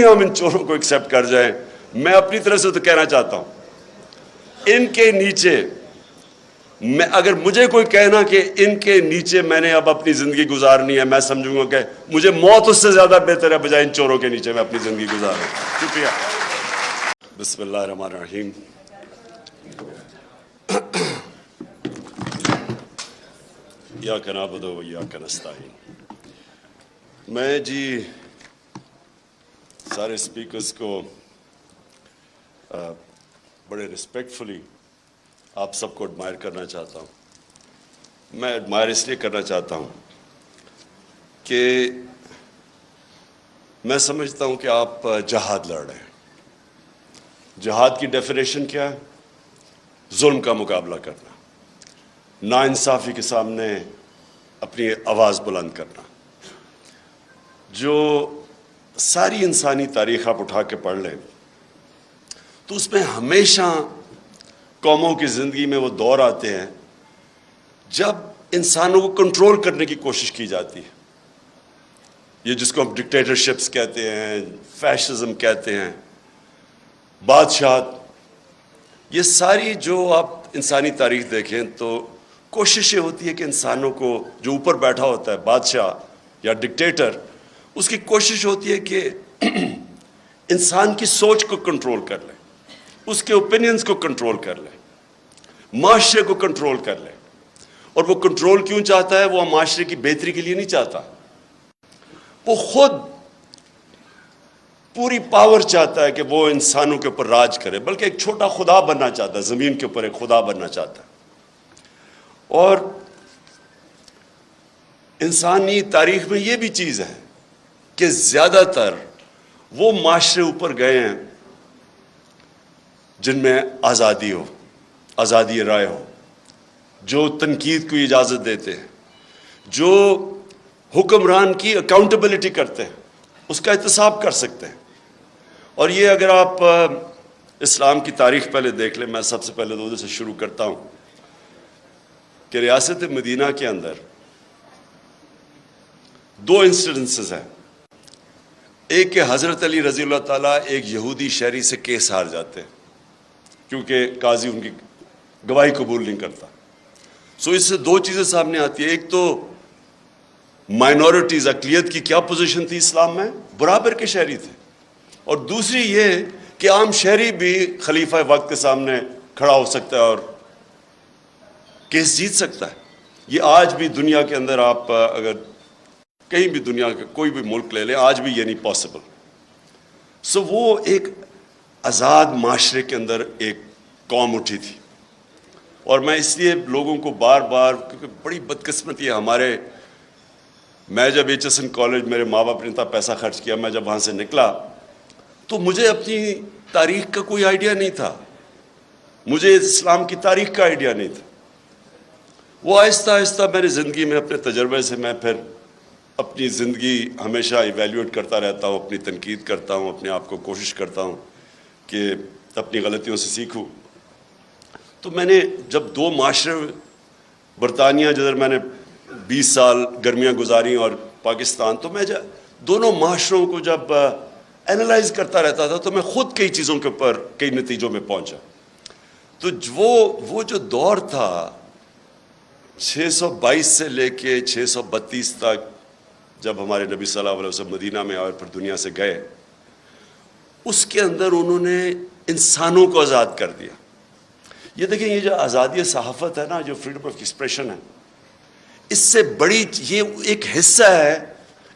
ہم ان چوروں کو ایکسیپٹ کر جائیں. میں اپنی طرف سے تو کہنا چاہتا ہوں ان کے نیچے اگر مجھے کوئی کہنا کہ ان کے نیچے میں نے اب اپنی زندگی گزارنی ہے، میں سمجھوں گا کہ مجھے موت اس سے زیادہ بہتر ہے بجائے ان چوروں کے نیچے میں اپنی زندگی گزاروں. شکریہ. بسم اللہ الرحمن الرحیم. ایاک نعبد و ایاک نستعین. میں سارے اسپیکرز کو بڑے رسپیکٹفلی آپ سب کو ایڈمائر کرنا چاہتا ہوں. میں ایڈمائر اس لیے کرنا چاہتا ہوں کہ میں سمجھتا ہوں کہ آپ جہاد لڑ رہے ہیں. جہاد کی ڈیفینیشن کیا ہے؟ ظلم کا مقابلہ کرنا، ناانصافی کے سامنے اپنی آواز بلند کرنا. جو ساری انسانی تاریخ آپ اٹھا کے پڑھ لیں تو اس میں ہمیشہ قوموں کی زندگی میں وہ دور آتے ہیں جب انسانوں کو کنٹرول کرنے کی کوشش کی جاتی ہے. یہ جس کو ہم ڈکٹیٹرشپس کہتے ہیں، فیشزم کہتے ہیں، بادشاہت، یہ ساری جو آپ انسانی تاریخ دیکھیں تو کوشش یہ ہوتی ہے کہ انسانوں کو جو اوپر بیٹھا ہوتا ہے بادشاہ یا ڈکٹیٹر، اس کی کوشش ہوتی ہے کہ انسان کی سوچ کو کنٹرول کر لے، اس کے اوپینینز کو کنٹرول کر لے، معاشرے کو کنٹرول کر لے. اور وہ کنٹرول کیوں چاہتا ہے؟ وہ معاشرے کی بہتری کے لیے نہیں چاہتا. وہ خود پوری پاور چاہتا ہے کہ وہ انسانوں کے اوپر راج کرے، بلکہ ایک چھوٹا خدا بننا چاہتا ہے، زمین کے اوپر ایک خدا بننا چاہتا ہے. اور انسانی تاریخ میں یہ بھی چیز ہے کہ زیادہ تر وہ معاشرے اوپر گئے ہیں جن میں آزادی ہو، آزادی رائے ہو، جو تنقید کو اجازت دیتے ہیں، جو حکمران کی اکاؤنٹیبلٹی کرتے ہیں، اس کا احتساب کر سکتے ہیں. اور یہ اگر آپ اسلام کی تاریخ پہلے دیکھ لیں، میں سب سے پہلے تو سے شروع کرتا ہوں کہ ریاست مدینہ کے اندر دو انسیڈنسز ہیں. ایک کہ حضرت علی رضی اللہ تعالیٰ ایک یہودی شہری سے کیس ہار جاتے ہیں کیونکہ قاضی ان کی گواہی قبول نہیں کرتا. سو اس سے دو چیزیں سامنے آتی ہیں. ایک تو مائنورٹیز، اقلیت کی کیا پوزیشن تھی اسلام میں؟ برابر کے شہری تھے. اور دوسری یہ کہ عام شہری بھی خلیفہ وقت کے سامنے کھڑا ہو سکتا ہے اور کیس جیت سکتا ہے. یہ آج بھی دنیا کے اندر آپ اگر کہیں بھی دنیا کا کوئی بھی ملک لے لیں، آج بھی یہ نہیں پاسبل. سو وہ ایک آزاد معاشرے کے اندر ایک قوم اٹھی تھی. اور میں اس لیے لوگوں کو بار بار، کیونکہ بڑی بدقسمتی ہے میں جب ایچ ایس این کالج، میرے ماں باپ نے اتنا پیسہ خرچ کیا، میں جب وہاں سے نکلا تو مجھے اپنی تاریخ کا کوئی آئیڈیا نہیں تھا، مجھے اسلام کی تاریخ کا آئیڈیا نہیں تھا. وہ آہستہ آہستہ میری زندگی میں اپنے تجربے سے میں پھر اپنی زندگی ہمیشہ ایویلیویٹ کرتا رہتا ہوں، اپنی تنقید کرتا ہوں، اپنے آپ کو کوشش کرتا ہوں کہ اپنی غلطیوں سے سیکھوں. تو میں نے جب دو معاشرے، برطانیہ جدھر میں نے 20 سال گرمیاں گزاری اور پاکستان، تو میں دونوں معاشروں کو جب اینالائز کرتا رہتا تھا تو میں خود کئی چیزوں کے اوپر کئی نتیجوں میں پہنچا. تو وہ جو دور تھا 622 سے لے کے 632 تک، جب ہمارے نبی صلی اللہ علیہ وسلم مدینہ میں آئے اور پھر دنیا سے گئے، اس کے اندر انہوں نے انسانوں کو آزاد کر دیا. یہ دیکھیں، یہ جو آزادی صحافت ہے نا، جو فریڈم آف ایکسپریشن ہے، اس سے بڑی یہ ایک حصہ ہے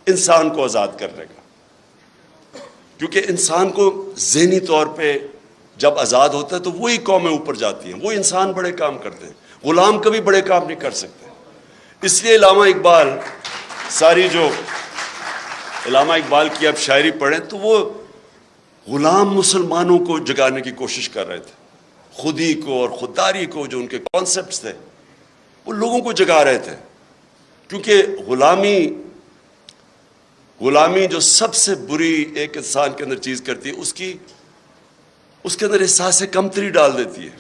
انسان کو آزاد کرنے کا. کیونکہ انسان کو ذہنی طور پہ جب آزاد ہوتا ہے تو وہی قومیں اوپر جاتی ہیں، وہ انسان بڑے کام کرتے ہیں، غلام کبھی بڑے کام نہیں کر سکتے. اس لیے علامہ اقبال کی آپ شاعری پڑھیں تو وہ غلام مسلمانوں کو جگانے کی کوشش کر رہے تھے. خودی کو اور خودداری کو، جو ان کے کانسیپٹس تھے، وہ لوگوں کو جگا رہے تھے. کیونکہ غلامی جو سب سے بری ایک انسان کے اندر چیز کرتی ہے، اس کے اندر احساس کمتری ڈال دیتی ہے.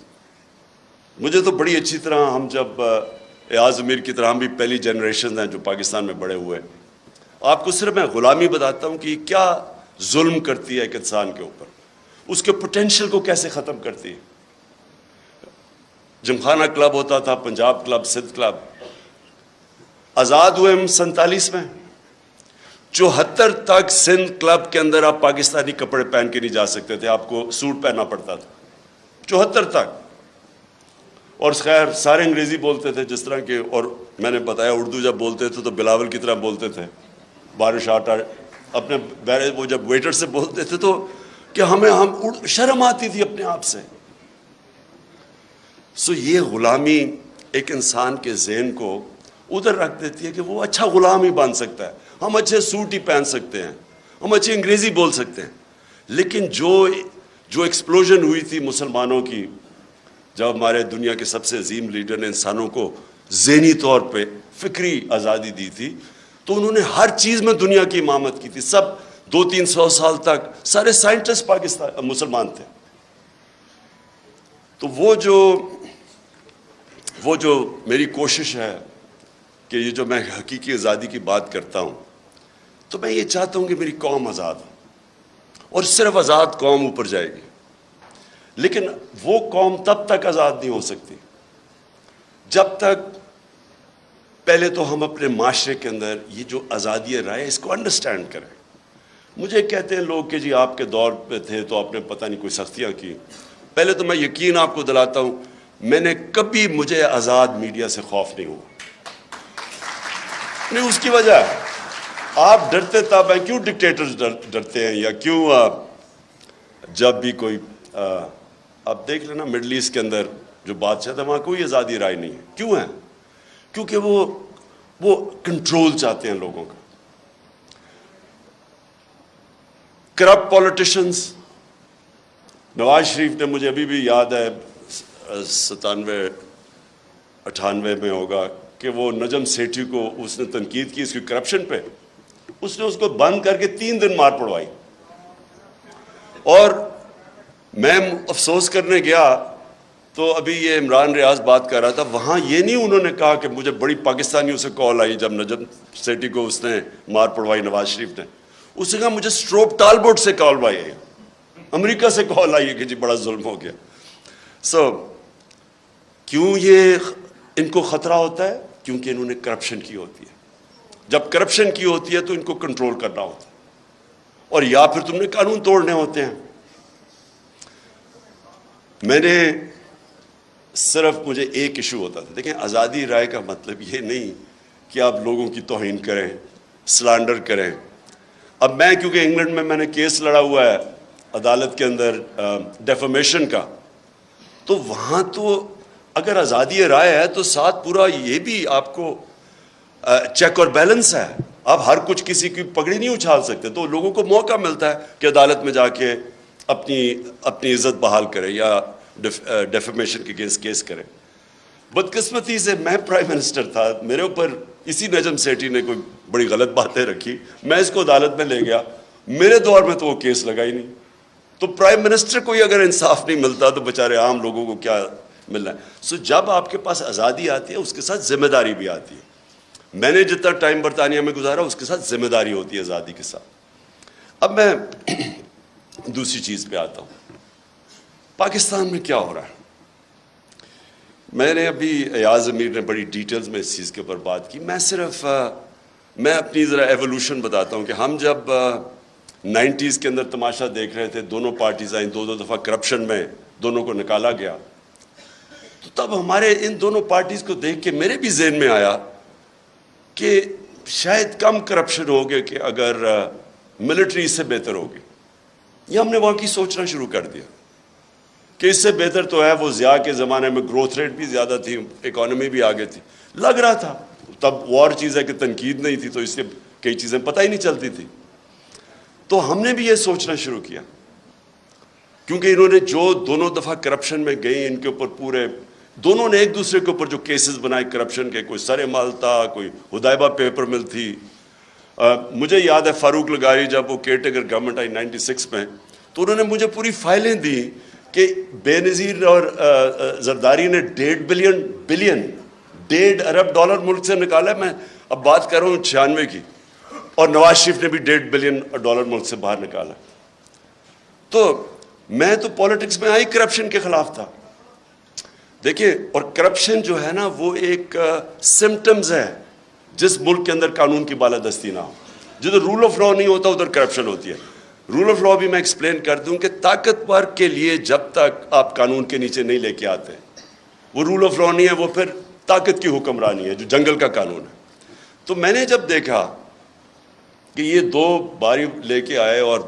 مجھے تو بڑی اچھی طرح، ہم جب ایاز امیر کی طرح، ہم بھی پہلی جنریشن ہیں جو پاکستان میں بڑے ہوئے. آپ کو صرف میں غلامی بتاتا ہوں کہ کیا ظلم کرتی ہے ایک انسان کے اوپر، اس کے پوٹینشیل کو کیسے ختم کرتی ہے. جمخانہ کلب ہوتا تھا، پنجاب کلب، سندھ کلب. آزاد ہوئے ہم 47 میں، 74 تک سندھ کلب کے اندر آپ پاکستانی کپڑے پہن کے نہیں جا سکتے تھے، آپ کو سوٹ پہننا پڑتا تھا 74 تک. اور خیر سارے انگریزی بولتے تھے جس طرح کے، اور میں نے بتایا اردو جب بولتے تھے تو بلاول کی طرح بولتے تھے. بارش آٹا اپنے وہ جب ویٹر سے بولتے تھے تو کہ ہم شرم آتی تھی اپنے آپ سے. سو یہ غلامی ایک انسان کے ذہن کو ادھر رکھ دیتی ہے کہ وہ اچھا غلام ہی بن سکتا ہے، ہم اچھے سوٹ ہی پہن سکتے ہیں، ہم اچھی انگریزی بول سکتے ہیں. لیکن جو ایکسپلوژن ہوئی تھی مسلمانوں کی، جب ہمارے دنیا کے سب سے عظیم لیڈر نے انسانوں کو ذہنی طور پہ فکری آزادی دی تھی، تو انہوں نے ہر چیز میں دنیا کی امامت کی تھی. سب 200-300 سال تک سارے سائنٹسٹ مسلمان تھے. تو وہ جو میری کوشش ہے کہ یہ جو میں حقیقی آزادی کی بات کرتا ہوں، تو میں یہ چاہتا ہوں کہ میری قوم آزاد ہو، اور صرف آزاد قوم اوپر جائے گی. لیکن وہ قوم تب تک آزاد نہیں ہو سکتی جب تک پہلے تو ہم اپنے معاشرے کے اندر یہ جو آزادی رائے اس کو انڈرسٹینڈ کریں. مجھے کہتے ہیں لوگ کہ جی آپ کے دور پہ تھے تو آپ نے پتہ نہیں کوئی سختیاں کی. پہلے تو میں یقین آپ کو دلاتا ہوں، میں نے کبھی مجھے آزاد میڈیا سے خوف نہیں ہوا. نہیں، اس کی وجہ ہے آپ ڈرتے تب ہیں. کیوں ڈکٹیٹرز ڈرتے ہیں، یا کیوں جب بھی کوئی آپ دیکھ لینا مڈل ایسٹ کے اندر جو بادشاہ تھا وہاں کوئی آزادی رائے نہیں ہے. کیوں ہے؟ کیونکہ وہ کنٹرول چاہتے ہیں لوگوں کا. کرپٹ پولیٹیشنز، نواز شریف نے، مجھے ابھی بھی یاد ہے 97-98 میں ہوگا کہ وہ نجم سیٹھی کو اس نے تنقید کی اس کی کرپشن پہ، اس نے اس کو بند کر کے 3 دن مار پڑوائی. اور میں افسوس کرنے گیا تو ابھی یہ عمران ریاض بات کر رہا تھا، وہاں یہ نہیں انہوں نے کہا کہ مجھے بڑی پاکستانیوں سے کال آئی جب نجم سیٹھی کو اس نے مار پڑوائی نواز شریف نے. اس نے کہا مجھے سٹروپ ٹالبوٹ سے کال آئی ہے، امریکہ سے کال آئی ہے کہ جی بڑا ظلم ہو گیا. کیوں یہ ان کو خطرہ ہوتا ہے؟ کیونکہ انہوں نے کرپشن کی ہوتی ہے. جب کرپشن کی ہوتی ہے تو ان کو کنٹرول کرنا ہوتا ہے، اور یا پھر تم نے قانون توڑنے ہوتے ہیں. میں نے صرف مجھے ایک ایشو ہوتا تھا. دیکھیں، آزادی رائے کا مطلب یہ نہیں کہ آپ لوگوں کی توہین کریں، سلانڈر کریں. اب میں کیونکہ انگلینڈ میں نے کیس لڑا ہوا ہے عدالت کے اندر ڈیفیمیشن کا، تو وہاں تو اگر آزادی رائے ہے تو ساتھ پورا یہ بھی آپ کو چیک اور بیلنس ہے. آپ ہر کچھ کسی کی پگڑی نہیں اچھال سکتے. تو لوگوں کو موقع ملتا ہے کہ عدالت میں جا کے اپنی عزت بحال کرے یا ڈیفیمیشن کے کیس کرے. بدقسمتی سے میں پرائم منسٹر تھا، میرے اوپر اسی نجم سیٹھی نے کوئی بڑی غلط باتیں رکھی، میں اس کو عدالت میں لے گیا. میرے دور میں تو وہ کیس لگا ہی نہیں. تو پرائم منسٹر کو ہی اگر انصاف نہیں ملتا تو بیچارے عام لوگوں کو کیا ملنا ہے. جب آپ کے پاس آزادی آتی ہے اس کے ساتھ ذمہ داری بھی آتی ہے. میں نے جتنا ٹائم برطانیہ میں گزارا اس کے ساتھ ذمہ داری ہوتی ہے آزادی کے ساتھ. اب میں دوسری چیز پہ آتا ہوں، پاکستان میں کیا ہو رہا ہے. میں نے ابھی ایاز امیر نے بڑی ڈیٹیلز میں اس چیز کے اوپر بات کی. میں اپنی ذرا ایوولوشن بتاتا ہوں کہ ہم جب 90s کے اندر تماشا دیکھ رہے تھے، دونوں پارٹیز آئیں، 2 دفعہ کرپشن میں دونوں کو نکالا گیا، تو تب ہمارے ان دونوں پارٹیز کو دیکھ کے میرے بھی ذہن میں آیا کہ شاید کم کرپشن ہوگی کہ اگر ملٹری اس سے بہتر ہوگی. یہ ہم نے وہاں کی سوچنا شروع کر دیا کہ اس سے بہتر تو ہے. وہ ضیاء کے زمانے میں گروتھ ریٹ بھی زیادہ تھی، اکانومی بھی آگے تھی، لگ رہا تھا. تب وار چیز ہے کہ تنقید نہیں تھی تو اس سے کئی چیزیں پتہ ہی نہیں چلتی تھی. تو ہم نے بھی یہ سوچنا شروع کیا، کیونکہ انہوں نے جو دونوں دفعہ کرپشن میں گئی، ان کے اوپر پورے دونوں نے ایک دوسرے کے اوپر جو کیسز بنائے کرپشن کے، کوئی سر مال تھا، کوئی حدیبہ پیپر مل تھی. مجھے یاد ہے فاروق لغاری جب وہ کیئر ٹیکر گورنمنٹ آئی 96 میں، تو انہوں نے مجھے پوری فائلیں دی کہ بے نظیر اور زرداری نے $1.5 ارب ملک سے نکالا. میں اب بات کر رہا ہوں 96 کی. اور نواز شریف نے بھی $1.5 بلین ملک سے باہر نکالا. تو میں تو پالیٹکس میں کرپشن کے خلاف تھا. دیکھیں، اور کرپشن جو ہے نا وہ ایک سمٹمز ہے جس ملک کے اندر قانون کی بالادستی نہ ہو. جدھر رول آف لا نہیں ہوتا ادھر کرپشن ہوتی ہے. رول آف لا بھی میں ایکسپلین کر دوں کہ طاقتور کے لیے جب تک آپ قانون کے نیچے نہیں لے کے آتے وہ رول آف لا نہیں ہے، وہ پھر طاقت کی حکمرانی ہے جو جنگل کا قانون ہے. تو میں نے جب دیکھا کہ یہ دو باری لے کے آئے اور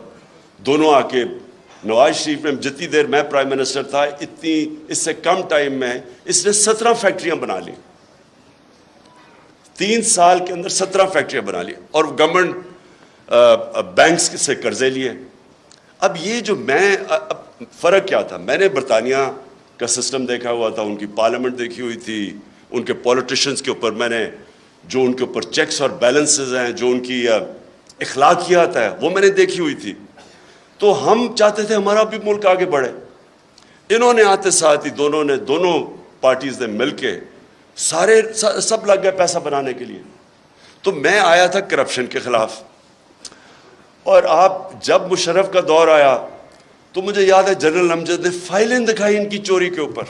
دونوں آ کے نواز شریف نے جتنی دیر میں پرائم منسٹر تھا اس سے کم ٹائم میں اس نے 17 فیکٹریاں بنا لی. 3 سال کے اندر 17 فیکٹریاں بنا لی اور گورنمنٹ بینکس سے قرضے لیے. اب یہ جو فرق کیا تھا، میں نے برطانیہ کا سسٹم دیکھا ہوا تھا، ان کی پارلیمنٹ دیکھی ہوئی تھی، ان کے پولیٹیشنز کے اوپر میں نے جو ان کے اوپر چیکس اور بیلنسز ہیں، جو ان کی اخلاقیات ہے وہ میں نے دیکھی ہوئی تھی. تو ہم چاہتے تھے ہمارا بھی ملک آگے بڑھے. انہوں نے آتے ساتھ ہی دونوں پارٹیز نے مل کے سب لگ گئے پیسہ بنانے کے لیے. تو میں آیا تھا کرپشن کے خلاف. اور آپ جب مشرف کا دور آیا تو مجھے یاد ہے جنرل امجد نے فائلیں دکھائی ان کی چوری کے اوپر،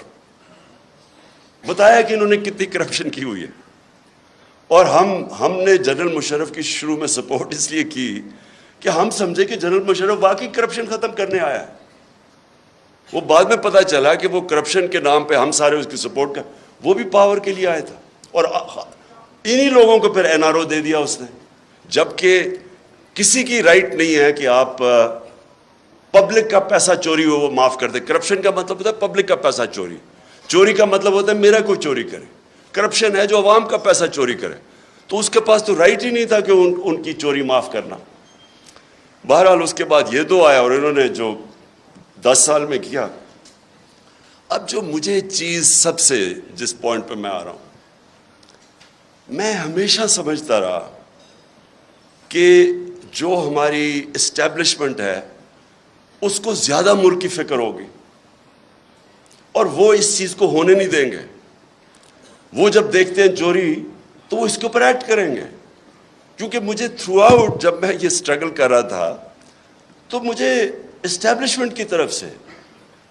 بتایا کہ انہوں نے کتنی کرپشن کی ہوئی ہے. اور ہم نے جنرل مشرف کی شروع میں سپورٹ اس لیے کی کہ ہم سمجھے کہ جنرل مشرف واقعی کرپشن ختم کرنے آیا ہے. وہ بعد میں پتہ چلا کہ وہ کرپشن کے نام پہ ہم سارے اس کی سپورٹ کر، وہ بھی پاور کے لیے آیا تھا. اور انہی لوگوں کو پھر NRO دے دیا اس نے، جبکہ کسی کی رائٹ نہیں ہے کہ آپ پبلک کا پیسہ چوری ہو وہ معاف کر دیں. کرپشن کا مطلب ہوتا ہے پبلک کا پیسہ چوری کا مطلب ہوتا ہے میرا کوئی چوری کرے. کرپشن ہے جو عوام کا پیسہ چوری کرے. تو اس کے پاس تو رائٹ ہی نہیں تھا کہ ان کی چوری معاف کرنا. بہرحال اس کے بعد یہ دو آیا اور انہوں نے جو 10 سال میں کیا. اب جو مجھے چیز سب سے جس پوائنٹ پہ میں آ رہا ہوں، میں ہمیشہ سمجھتا رہا کہ جو ہماری اسٹیبلشمنٹ ہے اس کو زیادہ ملک کی فکر ہوگی اور وہ اس چیز کو ہونے نہیں دیں گے. وہ جب دیکھتے ہیں چوری تو وہ اس کے اوپر ایکٹ کریں گے. کیونکہ مجھے تھرو آؤٹ جب میں یہ سٹرگل کر رہا تھا تو مجھے اسٹیبلشمنٹ کی طرف سے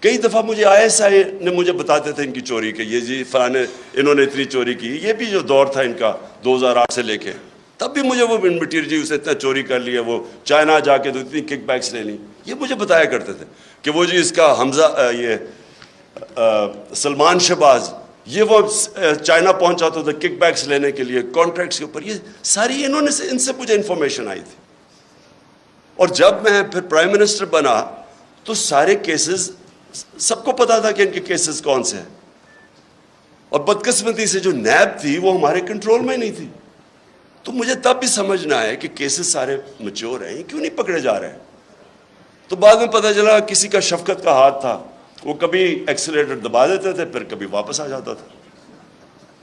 کئی دفعہ مجھے ISI نے مجھے بتاتے تھے ان کی چوری کے، یہ جی فلانے انہوں نے اتنی چوری کی. یہ بھی جو دور تھا ان کا 2008 سے لے کے، تب بھی مجھے وہ مٹیریل جی اسے اتنا چوری کر لیا، وہ چائنا جا کے تو اتنی کک بیکس لے لی. یہ مجھے بتایا کرتے تھے کہ وہ جی اس کا حمزہ سلمان شہباز یہ وہ چائنا پہنچا تھا کک بیکس لینے کے لیے کانٹریکٹس کے اوپر. یہ ساری ان سے مجھے انفارمیشن آئی تھی. اور جب میں پھر پرائم منسٹر بنا تو سارے کیسز سب کو پتا تھا کہ ان کے کیسز کون سے ہیں. اور بدقسمتی سے جو نیب تھی وہ ہمارے کنٹرول میں نہیں تھی. تو مجھے تب بھی سمجھنا ہے کہ کیسز سارے میچور ہیں، کیوں نہیں پکڑے جا رہے ہیں. تو بعد میں پتہ چلا کسی کا شفقت کا ہاتھ تھا، وہ کبھی ایکسیلیٹر دبا دیتے تھے پھر کبھی واپس آ جاتا تھا.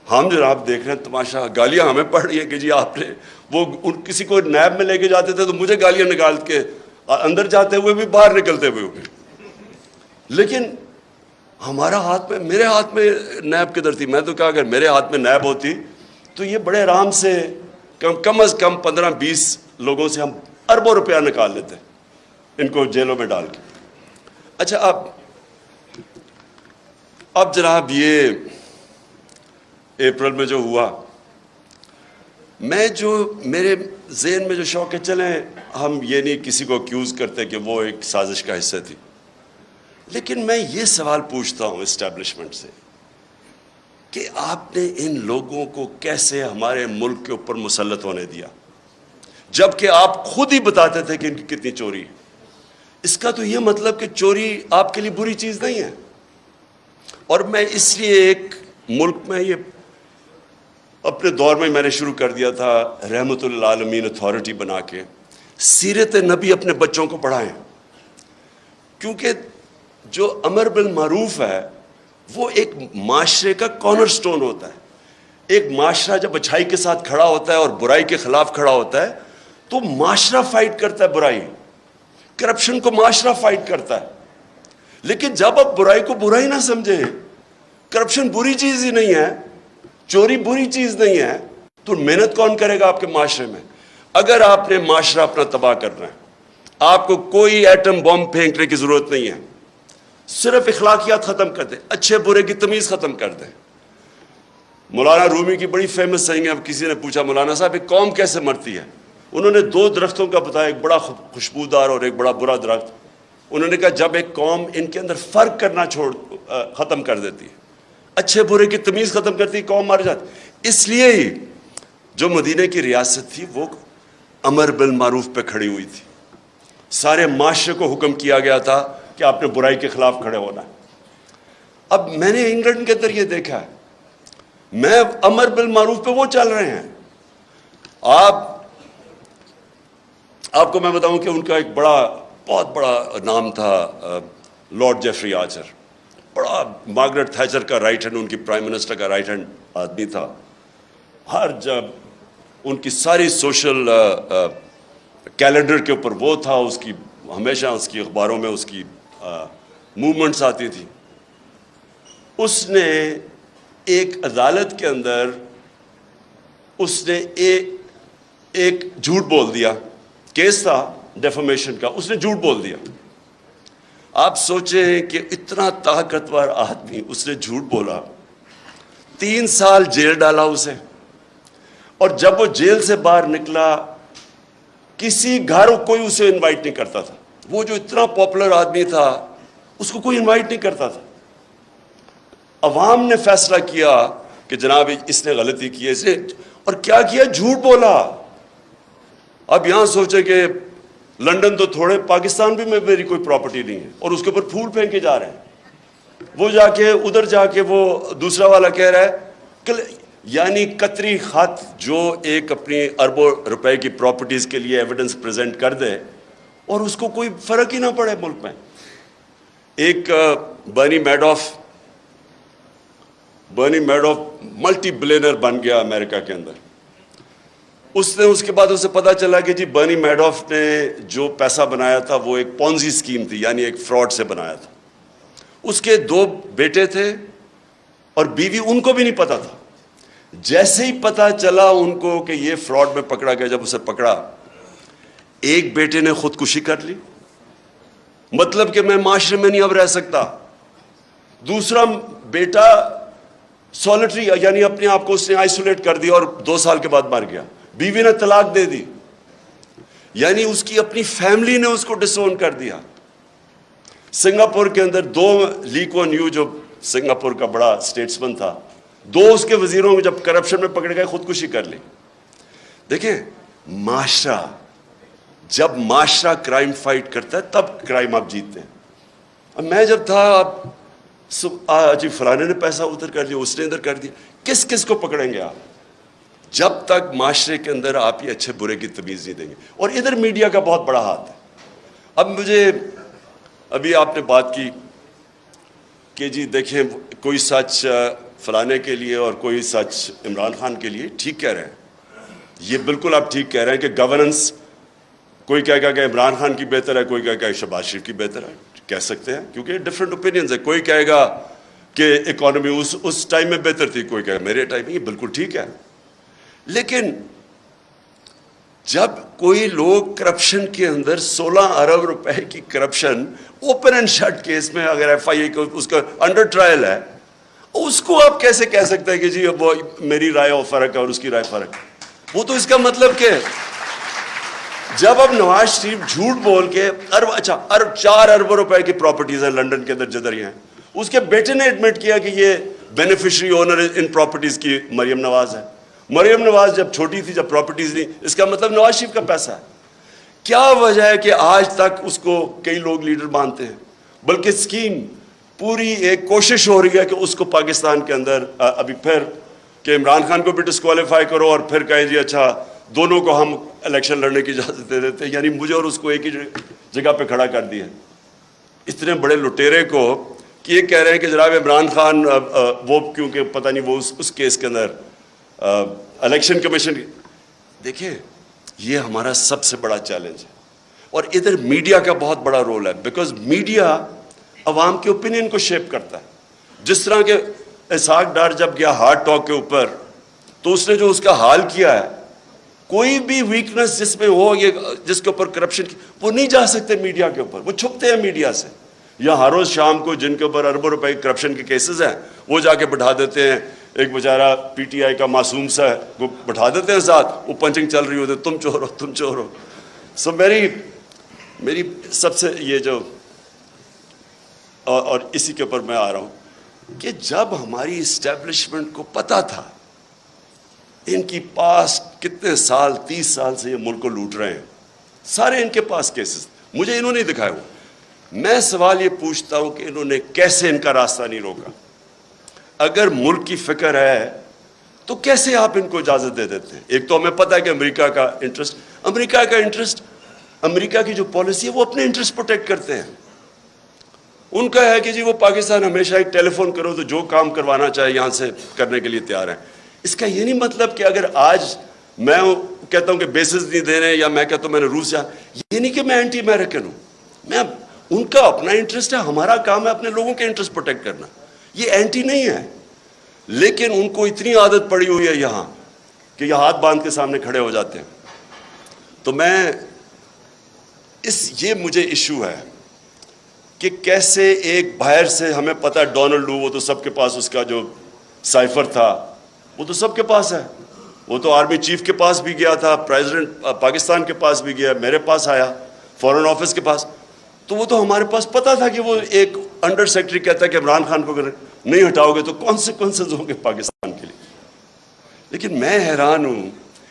ہم جناب دیکھ رہے ہیں تماشا، گالیاں ہمیں پڑ رہی ہیں کہ جی آپ نے وہ کسی کو نیب میں لے کے جاتے تھے تو مجھے گالیاں نکال کے اندر جاتے ہوئے بھی باہر نکلتے ہوئے بھی. لیکن ہمارا ہاتھ میں، میرے ہاتھ میں نیب کدھر تھی. میں تو کہا اگر میرے ہاتھ میں نیب ہوتی تو یہ بڑے آرام سے کم از کم 15-20 لوگوں سے ہم اربوں روپیہ نکال لیتے ان کو جیلوں میں ڈال کے. اچھا اب جناب یہ اپریل میں جو ہوا، میں جو میرے ذہن میں جو شوق ہے، چلیں ہم یہ نہیں کسی کو اکیوز کرتے کہ وہ ایک سازش کا حصہ تھی، لیکن میں یہ سوال پوچھتا ہوں اسٹیبلشمنٹ سے کہ آپ نے ان لوگوں کو کیسے ہمارے ملک کے اوپر مسلط ہونے دیا جبکہ آپ خود ہی بتاتے تھے کہ ان کی کتنی چوری ہے. اس کا تو یہ مطلب کہ چوری آپ کے لیے بری چیز نہیں ہے. اور میں اس لیے ایک ملک میں یہ اپنے دور میں نے شروع کر دیا تھا رحمت للعالمین اتھارٹی بنا کے سیرت نبی اپنے بچوں کو پڑھائیں. کیونکہ جو امر بالمعروف ہے وہ ایک معاشرے کا کارنر سٹون ہوتا ہے. ایک معاشرہ جب اچھائی کے ساتھ کھڑا ہوتا ہے اور برائی کے خلاف کھڑا ہوتا ہے تو معاشرہ فائٹ کرتا ہے برائی. کرپشن کو معاشرہ فائٹ کرتا ہے. لیکن جب آپ برائی کو برائی نہ سمجھیں، کرپشن بری چیز ہی نہیں ہے، چوری بری چیز نہیں ہے، تو محنت کون کرے گا آپ کے معاشرے میں؟ اگر آپ نے معاشرہ اپنا تباہ کرنا ہے، آپ کو کوئی ایٹم بم پھینکنے کی ضرورت نہیں ہے، صرف اخلاقیات ختم کر دیں، اچھے برے کی تمیز ختم کر دیں۔ مولانا رومی کی بڑی فیمس سینگ ہے، اب کسی نے پوچھا مولانا صاحب ایک قوم کیسے مرتی ہے؟ انہوں نے 2 درختوں کا بتایا، ایک بڑا خوشبودار اور ایک بڑا برا درخت۔ انہوں نے کہا جب ایک قوم ان کے اندر فرق کرنا ختم کر دیتی ہے، اچھے برے کی تمیز ختم کرتی ہے، قوم مر جاتی۔ اس لیے ہی جو مدینہ کی ریاست تھی وہ امر بالمعروف پہ کھڑی ہوئی تھی، سارے معاشرے کو حکم کیا گیا تھا کہ آپ نے برائی کے خلاف کھڑے ہونا ہے۔ اب میں نے انگلینڈ کے اندر یہ دیکھا ہے، میں امر بالمعروف پہ وہ چل رہے ہیں۔ آپ کو میں بتاؤں کہ ان کا ایک بہت بڑا نام تھا لارڈ جیفری آرچر، بڑا مارگریٹ تھیچر کا رائٹ ہینڈ، ان کی پرائم منسٹر کا رائٹ ہینڈ آدمی تھا۔ جب ان کی ساری سوشل کیلنڈر کے اوپر وہ تھا، اس کی ہمیشہ اس کی اخباروں میں اس کی موومنٹس آتی تھی۔ اس نے ایک عدالت کے اندر اس نے ایک جھوٹ بول دیا، کیس تھا ڈیفامیشن کا، اس نے جھوٹ بول دیا۔ آپ سوچیں کہ اتنا طاقتور آدمی، اس نے جھوٹ بولا، 3 سال جیل ڈالا اسے، اور جب وہ جیل سے باہر نکلا کسی گھر کوئی اسے انوائٹ نہیں کرتا تھا۔ وہ جو اتنا پاپولر آدمی تھا اس کو کوئی انوائٹ نہیں کرتا تھا۔ عوام نے فیصلہ کیا کہ جناب اس نے غلطی کی ہے، اس نے اور کیا کیا، جھوٹ بولا۔ اب یہاں سوچے کہ لنڈن تو تھوڑے، پاکستان بھی میں میری کوئی پراپرٹی نہیں ہے، اور اس کے اوپر پھول پھینکے جا رہے ہیں۔ وہ جا کے ادھر جا کے وہ دوسرا والا کہہ رہا ہے کہ یعنی قطری خط جو ایک اپنی اربوں روپے کی پراپرٹیز کے لیے ایویڈنس پریزنٹ کر دے اور اس کو کوئی فرق ہی نہ پڑے ملک میں۔ ایک برنی میڈوف ملٹی بلینر بن گیا امریکہ کے اندر۔ اس کے بعد اسے پتا چلا کہ جی برنی میڈوف نے جو پیسہ بنایا تھا وہ ایک پونزی اسکیم تھی، یعنی ایک فراڈ سے بنایا تھا۔ اس کے 2 بیٹے تھے اور بیوی، ان کو بھی نہیں پتا تھا۔ جیسے ہی پتا چلا ان کو کہ یہ فراڈ میں پکڑا گیا، جب اسے پکڑا، ایک بیٹے نے خودکشی کر لی، مطلب کہ میں معاشرے میں نہیں اب رہ سکتا۔ دوسرا بیٹا سولٹری، یعنی اپنے آپ کو اس نے آئسولیٹ کر دیا اور 2 سال کے بعد مر گیا۔ بیوی نے طلاق دے دی، یعنی اس کی اپنی فیملی نے اس کو ڈسون کر دیا۔ سنگاپور کے اندر 2 لی کوان یو جو سنگاپور کا بڑا اسٹیٹسمن تھا، 2 اس کے وزیروں کو جب کرپشن میں پکڑ گئے خودکشی کر لی۔ دیکھیں معاشرہ، جب معاشرہ کرائم فائٹ کرتا ہے تب کرائم آپ جیتتے ہیں۔ اب میں جب تھا جی فلانے نے پیسہ ادھر کر دیا، اس نے ادھر کر دیا، کس کو پکڑیں گے آپ جب تک معاشرے کے اندر آپ یہ اچھے برے کی تمیز نہیں دیں گے؟ اور ادھر میڈیا کا بہت بڑا ہاتھ ہے۔ اب ابھی آپ نے بات کی کہ جی دیکھیں کوئی سچ فلانے کے لیے اور کوئی سچ عمران خان کے لیے، ٹھیک کہہ رہے ہیں، یہ بالکل آپ ٹھیک کہہ رہے ہیں کہ گورننس، کوئی کہے گا کہ عمران خان کی بہتر ہے، کوئی کہے گا کہ شہباز شریف کی بہتر ہے، کہہ سکتے ہیں کیونکہ ڈفرینٹ اوپینینز ہے۔ کوئی کہے گا کہ اکانومی اس ٹائم میں بہتر تھی، کوئی کہے میرے ٹائم میں، یہ بالکل ٹھیک ہے۔ لیکن جب کوئی لوگ کرپشن کے اندر 16 ارب روپے کی corruption open and shut case میں، اگر ایف آئی اے اس کا انڈر ٹرائل ہے، اس کو آپ کیسے کہہ سکتے ہیں کہ جی وہ میری رائے اور فرق ہے اور اس کی رائے فرق ہے؟ وہ تو اس کا مطلب کہ جب اب نواز شریف جھوٹ بول کے 4 ارب روپے کی پراپرٹیز ہیں لنڈن کے اندر جدھر ہیں، اس کے بیٹے نے ایڈمٹ کیا کہ یہ بینیفیشری اونر ان پراپرٹیز کی مریم نواز ہے۔ مریم نواز جب چھوٹی تھی، جب پراپرٹیز نہیں، اس کا مطلب نواز شریف کا پیسہ ہے۔ کیا وجہ ہے کہ آج تک اس کو کئی لوگ لیڈر مانتے ہیں؟ بلکہ اسکیم پوری ایک کوشش ہو رہی ہے کہ اس کو پاکستان کے اندر ابھی پھر کہ عمران خان کو بھی ڈسکوالیفائی کرو اور پھر کہیں جی اچھا دونوں کو ہم الیکشن لڑنے کی اجازت دے دیتے ہیں، یعنی مجھے اور اس کو ایک ہی جگہ پہ کھڑا کر دیا۔ اتنے بڑے لٹیرے کو کہ یہ کہہ رہے ہیں کہ جناب عمران خان وہ کیونکہ پتہ نہیں وہ اس کیس کے اندر الیکشن کمیشن۔ دیکھیں یہ ہمارا سب سے بڑا چیلنج ہے، اور ادھر میڈیا کا بہت بڑا رول ہے، بیکاز میڈیا عوام کے اوپینین کو شیپ کرتا ہے۔ جس طرح کہ اسحاق ڈار جب گیا ہارٹ ٹاک کے اوپر، تو اس نے جو اس کا حال کیا ہے کوئی بھی ویکنس جس میں ہو, یہ جس کے اوپر کرپشن کی, وہ نہیں جا سکتے میڈیا کے اوپر, وہ چھپتے ہیں میڈیا سے. یا ہر روز شام کو جن کے اوپر اربوں روپے کرپشن کے کیسز ہیں وہ جا کے بٹھا دیتے ہیں. ایک بیچارہ پی ٹی آئی کا معصوم سا ہے, وہ بٹھا دیتے ہیں ساتھ, وہ پنچنگ چل رہی ہوتی ہے, تم چور ہو تم چور ہو. سو میری سب سے یہ جو اور اسی کے اوپر میں آ رہا ہوں کہ جب ہماری اسٹیبلشمنٹ کو پتہ تھا ان کی پاس کتنے سال 30 سال سے یہ ملک کو لوٹ رہے ہیں, سارے ان کے پاس کیسز, مجھے انہوں نے دکھائے ہوئے. میں سوال یہ پوچھتا ہوں کہ انہوں نے کیسے ان کا راستہ نہیں روکا؟ اگر ملک کی فکر ہے تو کیسے آپ ان کو اجازت دے دیتے ہیں؟ ایک تو ہمیں پتہ ہے کہ امریکہ کا انٹرسٹ, امریکہ کی جو پالیسی ہے وہ اپنے انٹرسٹ پروٹیکٹ کرتے ہیں. ان کا ہے کہ جی وہ پاکستان ہمیشہ ایک ٹیلی فون کرو تو جو کام کروانا چاہے یہاں سے کرنے کے لیے تیار ہیں. اس کا یہ نہیں مطلب کہ اگر آج میں کہتا ہوں کہ بیسز نہیں دے رہے یا میں کہتا ہوں میں نے روس یہ نہیں کہ میں اینٹی امریکن ہوں. میں ان کا اپنا انٹرسٹ ہے, ہمارا کام ہے اپنے لوگوں کے انٹرسٹ پروٹیکٹ کرنا, یہ اینٹی نہیں ہے. لیکن ان کو اتنی عادت پڑی ہوئی ہے یہاں کہ یہ ہاتھ باندھ کے سامنے کھڑے ہو جاتے ہیں. تو میں یہ مجھے ایشو ہے کہ کیسے ایک باہر سے, ہمیں پتہ ہے ڈونلڈ لو وہ تو سب کے پاس, اس کا جو سائفر تھا وہ تو سب کے پاس ہے, وہ تو آرمی چیف کے پاس بھی گیا تھا, پریزیڈنٹ پاکستان کے پاس بھی گیا, میرے پاس آیا, فارن آفس کے پاس. تو وہ تو ہمارے پاس پتہ تھا کہ وہ ایک انڈر سیکرٹری کہتا ہے کہ عمران خان کو اگر نہیں ہٹاؤ گے تو کانسیکوینسز ہوں گے پاکستان کے لیے. لیکن میں حیران ہوں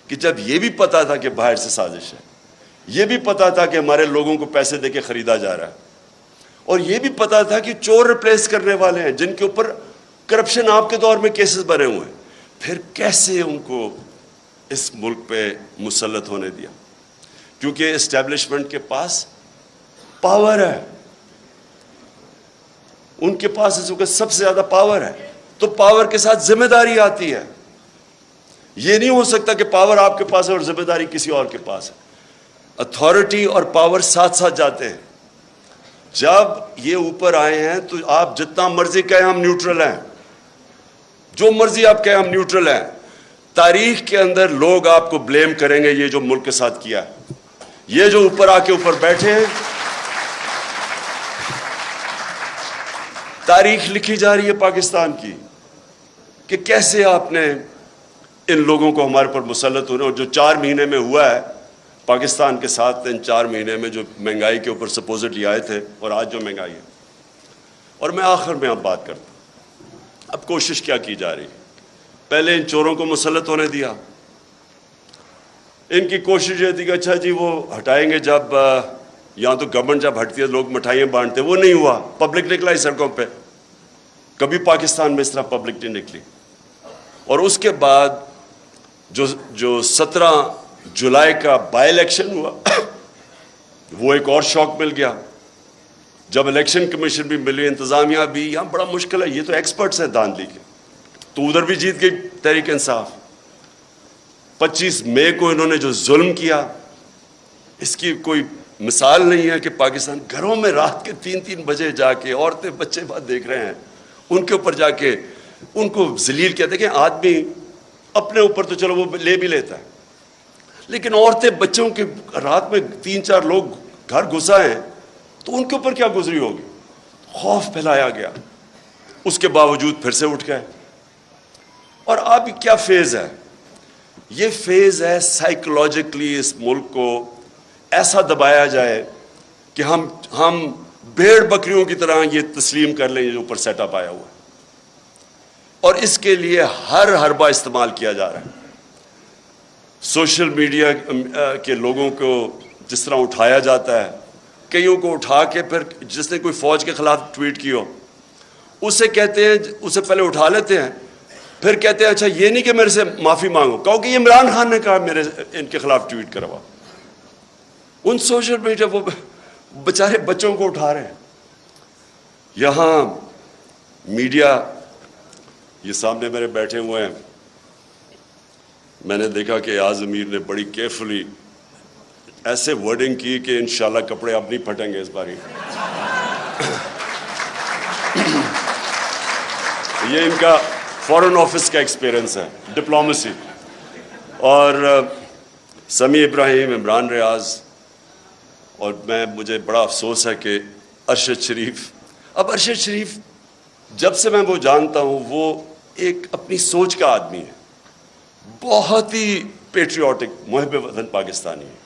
کہ جب یہ بھی پتہ تھا کہ باہر سے سازش ہے, یہ بھی پتہ تھا کہ ہمارے لوگوں کو پیسے دے کے خریدا جا رہا ہے, اور یہ بھی پتہ تھا کہ چور ریپلیس کرنے والے ہیں جن کے اوپر کرپشن آپ کے دور میں کیسز بنے ہوئے ہیں, پھر کیسے ان کو اس ملک پہ مسلط ہونے دیا؟ کیونکہ اسٹیبلشمنٹ کے پاس پاور ہے, ان کے پاس اس وقت سب سے زیادہ پاور ہے. تو پاور کے ساتھ ذمہ داری آتی ہے. یہ نہیں ہو سکتا کہ پاور آپ کے پاس ہے اور ذمہ داری کسی اور کے پاس ہے. اتھارٹی اور پاور ساتھ ساتھ جاتے ہیں. جب یہ اوپر آئے ہیں تو آپ جتنا مرضی کہیں ہم نیوٹرل ہیں, جو مرضی آپ کہیں ہم نیوٹرل ہیں, تاریخ کے اندر لوگ آپ کو بلیم کریں گے یہ جو ملک کے ساتھ کیا ہے. یہ جو اوپر آ کے اوپر بیٹھے ہیں, تاریخ لکھی جا رہی ہے پاکستان کی کہ کیسے آپ نے ان لوگوں کو ہمارے پر مسلط ہونے, اور جو 4 مہینے میں ہوا ہے پاکستان کے ساتھ, ان 4 مہینے میں جو مہنگائی کے اوپر سپوزٹلی آئے تھے اور آج جو مہنگائی ہے. اور میں آخر میں اب بات کرتا ہوں, اب کوشش کیا کی جا رہی ہے؟ پہلے ان چوروں کو مسلط ہونے دیا. ان کی کوشش یہ تھی کہ اچھا جی وہ ہٹائیں گے, جب یہاں تو گورنمنٹ جب ہٹتی ہے لوگ مٹھائیاں بانٹتے, وہ نہیں ہوا, پبلک نکلا ہی سڑکوں پہ. کبھی پاکستان میں اس طرح پبلک نہیں نکلی. اور اس کے بعد جو 17 جولائی کا بائی الیکشن ہوا وہ ایک اور شوق مل گیا. جب الیکشن کمیشن بھی ملی, انتظامیہ بھی, یہاں بڑا مشکل ہے, یہ تو ایکسپرٹس ہیں دھاندلی کے, تو ادھر بھی جیت گئی تحریک انصاف. 25 مئی کو انہوں نے جو ظلم کیا, اس کی کوئی مثال نہیں ہے کہ پاکستان گھروں میں رات کے 3 بجے جا کے عورتیں بچے بات دیکھ رہے ہیں, ان کے اوپر جا کے ان کو ذلیل کیا. دیکھیں آدمی اپنے اوپر تو چلو وہ لے بھی لیتا ہے, لیکن عورتیں بچوں کے رات میں 3-4 لوگ گھر گھسا ہیں تو ان کے اوپر کیا گزری ہوگی. خوف پھیلایا گیا, اس کے باوجود پھر سے اٹھ گئے. اور اب کیا فیز ہے؟ یہ فیز ہے سائیکولوجیکلی اس ملک کو ایسا دبایا جائے کہ ہم بھیڑ بکریوں کی طرح یہ تسلیم کر لیں یہ جو اوپر سیٹ اپ آیا ہوا ہے. اور اس کے لیے ہر حربہ استعمال کیا جا رہا ہے. سوشل میڈیا کے لوگوں کو جس طرح اٹھایا جاتا ہے, کئیوں کو اٹھا کے پھر جس نے کوئی فوج کے خلاف ٹویٹ کی ہو اسے کہتے ہیں, اسے پہلے اٹھا لیتے ہیں, پھر کہتے ہیں اچھا یہ نہیں کہ میرے سے معافی مانگو, کہو کہ یہ عمران خان نے کہا میرے ان کے خلاف ٹویٹ کروا. ان سوشل میڈیا وہ بیچارے بچوں کو اٹھا رہے ہیں. یہاں میڈیا یہ سامنے میرے بیٹھے ہوئے ہیں, میں نے دیکھا کہ ایاز امیر نے بڑی کیئرفلی ایسے ورڈنگ کی کہ انشاءاللہ کپڑے اب نہیں پھٹیں گے اس باری. یہ ان کا فارن آفس کا ایکسپیرئنس ہے, ڈپلومیسی. اور سمیع ابراہیم، عمران ریاض، اور مجھے بڑا افسوس ہے کہ ارشد شریف. اب ارشد شریف جب سے میں وہ جانتا ہوں وہ ایک اپنی سوچ کا آدمی ہے، بہت ہی پیٹریوٹک، محب وطن پاکستانی ہے.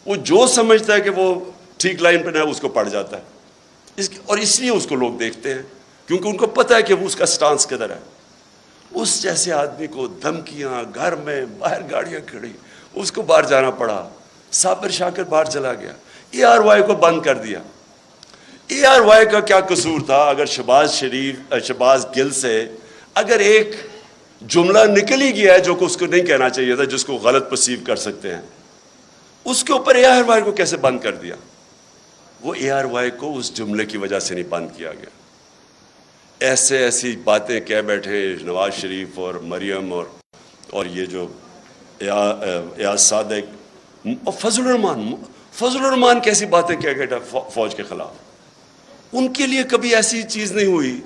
وہ جو سمجھتا ہے کہ وہ ٹھیک لائن پہ ہے اس کو پڑ جاتا ہے، اور اس لیے اس کو لوگ دیکھتے ہیں کیونکہ ان کو پتہ ہے کہ وہ اس کا سٹانس کدھر ہے. اس جیسے آدمی کو دھمکیاں، گھر میں باہر گاڑیاں کھڑی، اس کو باہر جانا پڑا. صابر شاکر باہر چلا گیا، ARY کو بند کر دیا. ARY کا کیا قصور تھا؟ اگر شہباز گل سے اگر ایک جملہ نکل ہی گیا ہے جو کہ اس کو نہیں کہنا چاہیے تھا، جس کو غلط پرسیو کر سکتے ہیں، اس کے اوپر ARY کو کیسے بند کر دیا؟ وہ ARY کو اس جملے کی وجہ سے نہیں بند کیا گیا. ایسی باتیں کہہ بیٹھے نواز شریف اور مریم اور یہ جو ایاز صادق اور فضل الرحمان کیسی باتیں کہہ گئے فوج کے خلاف. ان کے لیے کبھی ایسی چیز نہیں ہوئی.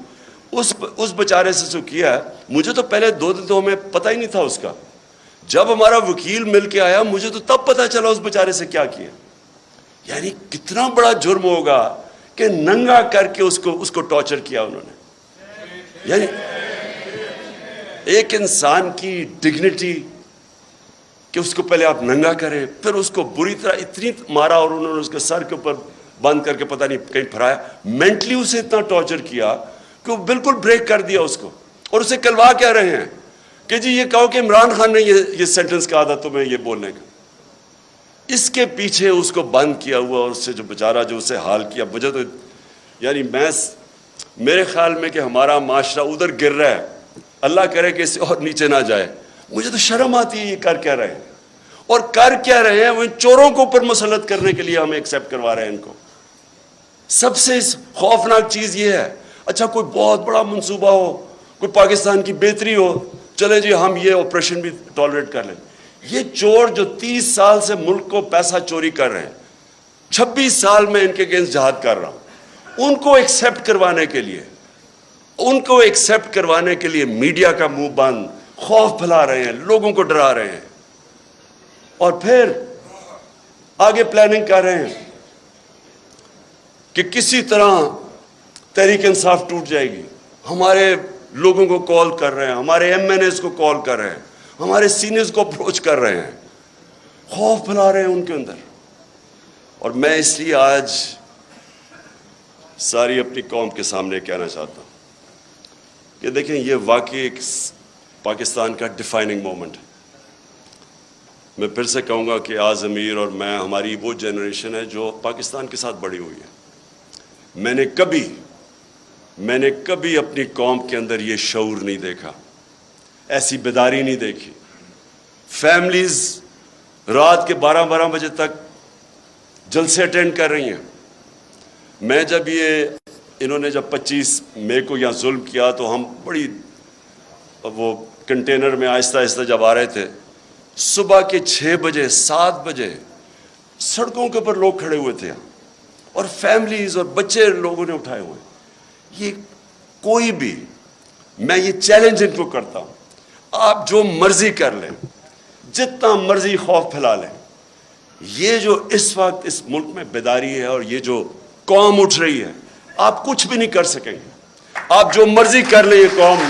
اس بیچارے سے جو کیا ہے، مجھے تو پہلے 2 دن تو ہمیں پتہ ہی نہیں تھا اس کا. جب ہمارا وکیل مل کے آیا مجھے تو تب پتہ چلا اس بیچارے سے کیا کیا. یعنی کتنا بڑا جرم ہوگا کہ ننگا کر کے اس کو ٹارچر کیا انہوں نے. یعنی ایک انسان کی ڈگنیٹی کہ اس کو پہلے آپ ننگا کریں، پھر اس کو بری طرح اتنی مارا اور انہوں نے اس کے سر کے اوپر بند کر کے پتہ نہیں کہیں پھرایا. مینٹلی اسے اتنا ٹارچر کیا کہ وہ بالکل بریک کر دیا اس کو. اور اسے کلوا کہہ رہے ہیں کہ جی یہ کہو کہ عمران خان نے یہ سینٹنس کہا تھا تمہیں یہ بولنے کا. اس کے پیچھے اس کو بند کیا ہوا اور اس سے جو بیچارہ جو اسے حال کیا. مجھے تو یعنی میرے خیال میں کہ ہمارا معاشرہ ادھر گر رہا ہے، اللہ کرے کہ اس سے اور نیچے نہ جائے. مجھے تو شرم آتی ہے یہ کر کیا رہے ہیں، اور کر کیا رہے ہیں وہ ان چوروں کو اوپر مسلط کرنے کے لیے ہمیں ایکسیپٹ کروا رہے ہیں ان کو. سب سے خوفناک چیز یہ ہے، اچھا کوئی بہت بڑا منصوبہ ہو، کوئی پاکستان کی بہتری ہو، چلے جی ہم یہ آپریشن بھی ٹالریٹ کر لیں. یہ چور جو 30 سال سے ملک کو پیسہ چوری کر رہے ہیں، 26 سال میں ان کے اگینسٹ جہاد کر رہا ہوں، ان کو ایکسیپٹ کروانے کے لیے میڈیا کا منہ بند، خوف پھیلا رہے ہیں، لوگوں کو ڈرا رہے ہیں، اور پھر آگے پلاننگ کر رہے ہیں کہ کسی طرح تحریک انصاف ٹوٹ جائے گی. ہمارے لوگوں کو کال کر رہے ہیں، ہمارے MNAs کو کال کر رہے ہیں، ہمارے سینئرز کو اپروچ کر رہے ہیں، خوف پھیلا رہے ہیں ان کے اندر. اور میں اس لیے آج ساری اپنی قوم کے سامنے کہنا چاہتا ہوں کہ دیکھیں یہ واقعی ایک پاکستان کا ڈیفائننگ مومنٹ ہے. میں پھر سے کہوں گا کہ آز امیر اور میں، ہماری وہ جنریشن ہے جو پاکستان کے ساتھ بڑی ہوئی ہے. میں نے کبھی اپنی قوم کے اندر یہ شعور نہیں دیکھا، ایسی بیداری نہیں دیکھی. فیملیز رات کے 12 بجے تک جلسے اٹینڈ کر رہی ہیں. میں جب انہوں نے جب 25 مئی کو یہاں ظلم کیا تو ہم بڑی وہ کنٹینر میں آہستہ آہستہ جب آ رہے تھے، صبح کے 6 بجے 7 بجے سڑکوں کے اوپر لوگ کھڑے ہوئے تھے اور فیملیز اور بچے لوگوں نے اٹھائے ہوئے. یہ کوئی بھی، میں یہ چیلنج ان کو کرتا ہوں، آپ جو مرضی کر لیں، جتنا مرضی خوف پھیلا لیں، یہ جو اس وقت اس ملک میں بیداری ہے اور یہ جو قوم اٹھ رہی ہے، آپ کچھ بھی نہیں کر سکیں گے. آپ جو مرضی کر لیں، یہ قوم،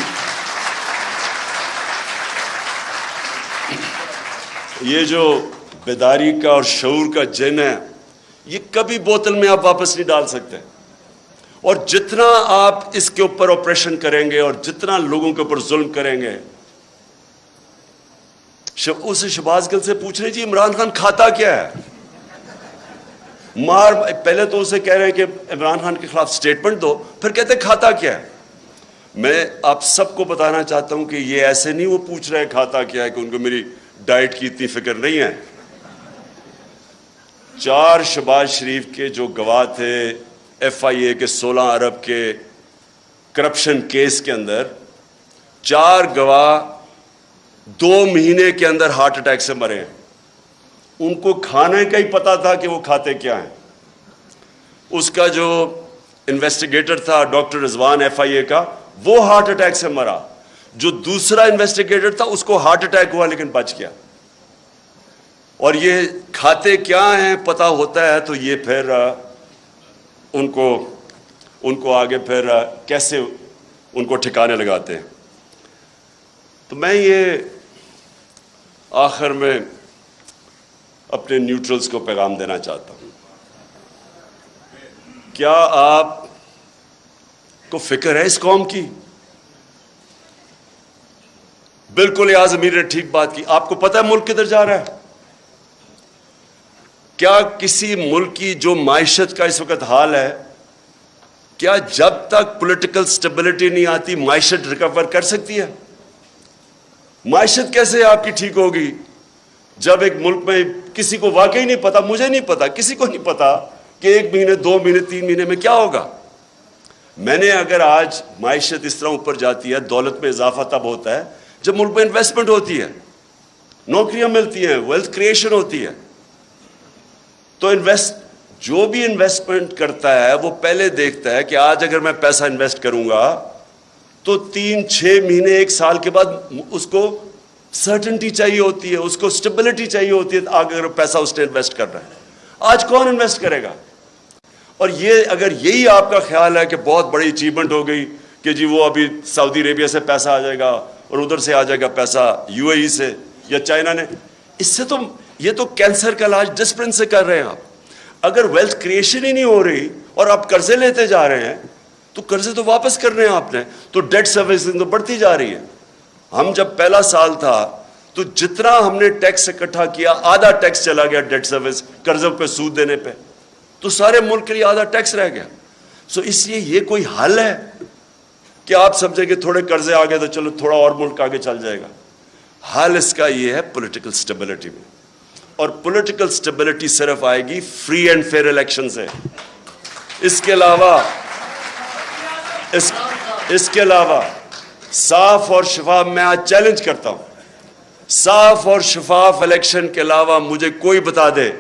یہ جو بیداری کا اور شعور کا جن ہے، یہ کبھی بوتل میں آپ واپس نہیں ڈال سکتے. اور جتنا آپ اس کے اوپر آپریشن کریں گے اور جتنا لوگوں کے اوپر ظلم کریں گے، اسے شہباز گل سے پوچھ رہے جی عمران خان کھاتا کیا ہے؟ پہلے تو اسے کہہ رہے ہیں کہ عمران خان کے خلاف سٹیٹمنٹ دو، پھر کہتے ہیں کھاتا کیا ہے. میں آپ سب کو بتانا چاہتا ہوں کہ یہ ایسے نہیں وہ پوچھ رہے کھاتا کیا ہے کہ ان کو میری ڈائٹ کی اتنی فکر نہیں ہے. 4 شہباز شریف کے جو گواہ تھے FIA کے 16 ارب کے کرپشن کیس کے اندر، 4 گواہ 2 مہینے کے اندر ہارٹ اٹیک سے مرے ہیں. ان کو کھانے کا ہی پتا تھا کہ وہ کھاتے کیا ہیں. اس کا جو انویسٹیگیٹر تھا ڈاکٹر رضوان FIA کا، وہ ہارٹ اٹیک سے مرا. جو دوسرا انویسٹیگیٹر تھا اس کو ہارٹ اٹیک ہوا لیکن بچ گیا. اور یہ کھاتے کیا ہیں پتہ ہوتا ہے تو یہ پھر ان کو آگے پھر کیسے ان کو ٹھکانے لگاتے ہیں. تو میں یہ آخر میں اپنے نیوٹرلز کو پیغام دینا چاہتا ہوں. کیا آپ کو فکر ہے اس قوم کی؟ بالکل یاز امیر نے ٹھیک بات کی. آپ کو پتہ ہے ملک کدھر جا رہا ہے؟ کیا کسی ملک کی جو معیشت کا اس وقت حال ہے، کیا جب تک پولیٹیکل سٹیبلٹی نہیں آتی معیشت ریکور کر سکتی ہے؟ معیشت کیسے آپ کی ٹھیک ہوگی جب ایک ملک میں کسی کو واقعی نہیں پتا، مجھے نہیں پتا، کسی کو نہیں پتا کہ 1 مہینے 2 مہینے 3 مہینے میں کیا ہوگا. میں نے اگر آج معیشت اس طرح اوپر جاتی ہے، دولت میں اضافہ تب ہوتا ہے جب ملک میں انویسٹمنٹ ہوتی ہے، نوکریاں ملتی ہیں، ویلتھ کریشن ہوتی ہے. تو جو بھی انویسٹمنٹ کرتا ہے وہ پہلے دیکھتا ہے کہ آج اگر میں پیسہ انویسٹ کروں گا تو 3-6 مہینے 1 سال کے بعد اس کو سرٹنٹی چاہیے ہوتی ہے، اس کو سٹیبلٹی چاہیے ہوتی ہے اگر پیسہ اس نے انویسٹ کر رہا ہے. آج کون انویسٹ کرے گا؟ اور یہ اگر یہی آپ کا خیال ہے کہ بہت بڑی اچیومنٹ ہو گئی کہ جی وہ ابھی سعودی عربیہ سے پیسہ آ جائے گا اور ادھر سے آ جائے گا پیسہ یو اے ای سے یا چائنا نے، اس سے تو یہ تو کینسر کا علاج ڈسپلن سے کر رہے ہیں آپ. اگر ویلتھ کریشن ہی نہیں ہو رہی اور آپ قرضے لیتے جا رہے ہیں تو قرضے تو واپس کرنے ہیں آپ نے، تو ڈیٹ سروسنگ تو بڑھتی جا رہی ہے. ہم جب پہلا سال تھا تو جتنا ہم نے ٹیکس اکٹھا کیا آدھا ٹیکس چلا گیا ڈیٹ سروس، قرضوں پہ سود دینے پہ، تو سارے ملک کے لیے آدھا ٹیکس رہ گیا. سو اس لیے یہ کوئی حل ہے کہ آپ سمجھیں کہ تھوڑے قرضے آ گئے تو چلو تھوڑا اور ملک آگے چل جائے گا؟ حل اس کا یہ ہے پولیٹیکل سٹیبلٹی میں، اور پولیٹیکل سٹیبلٹی صرف آئے گی فری اینڈ فیئر الیکشن سے. اس کے علاوہ صاف اور شفاف، میں آج چیلنج کرتا ہوں، صاف اور شفاف الیکشن کے علاوہ مجھے کوئی بتا دے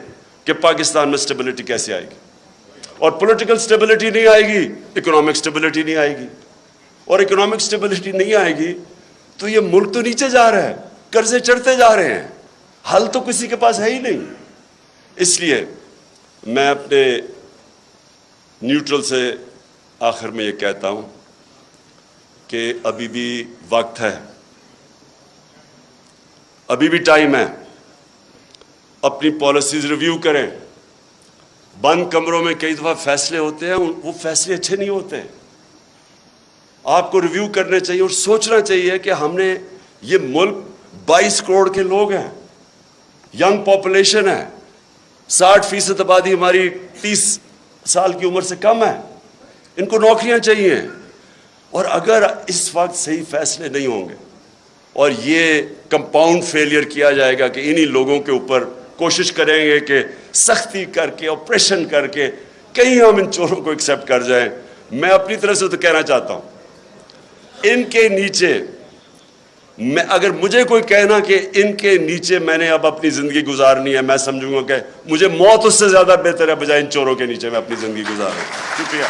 کہ پاکستان میں سٹیبلٹی کیسے آئے گی. اور پولیٹیکل سٹیبلٹی نہیں آئے گی، اکنامک سٹیبلٹی نہیں آئے گی، اور اکنامک سٹیبلٹی نہیں آئے گی تو یہ ملک تو نیچے جا رہا ہے، قرضے چڑھتے جا رہے ہیں، حل تو کسی کے پاس ہے ہی نہیں. اس لیے میں اپنے نیوٹرل سے آخر میں یہ کہتا ہوں کہ ابھی بھی وقت ہے، ابھی بھی ٹائم ہے، اپنی پالیسیز ریویو کریں. بند کمروں میں کئی دفعہ فیصلے ہوتے ہیں، وہ فیصلے اچھے نہیں ہوتے. آپ کو ریویو کرنے چاہیے اور سوچنا چاہیے کہ ہم نے، یہ ملک 22 کروڑ کے لوگ ہیں، ینگ پاپولیشن ہے، 60% آبادی ہماری 30 سال کی عمر سے کم ہے، ان کو نوکریاں چاہیے. اور اگر اس وقت صحیح فیصلے نہیں ہوں گے اور یہ کمپاؤنڈ فیلئر کیا جائے گا کہ انہی لوگوں کے اوپر کوشش کریں گے کہ سختی کر کے آپریشن کر کے کہیں ہم ان چوروں کو ایکسیپٹ کر جائیں. میں اپنی طرف سے تو کہنا چاہتا ہوں ان کے نیچے، میں اگر مجھے کوئی کہنا کہ ان کے نیچے میں نے اب اپنی زندگی گزارنی ہے، میں سمجھوں گا کہ مجھے موت اس سے زیادہ بہتر ہے بجائے ان چوروں کے نیچے میں اپنی زندگی گزاروں. شکریہ.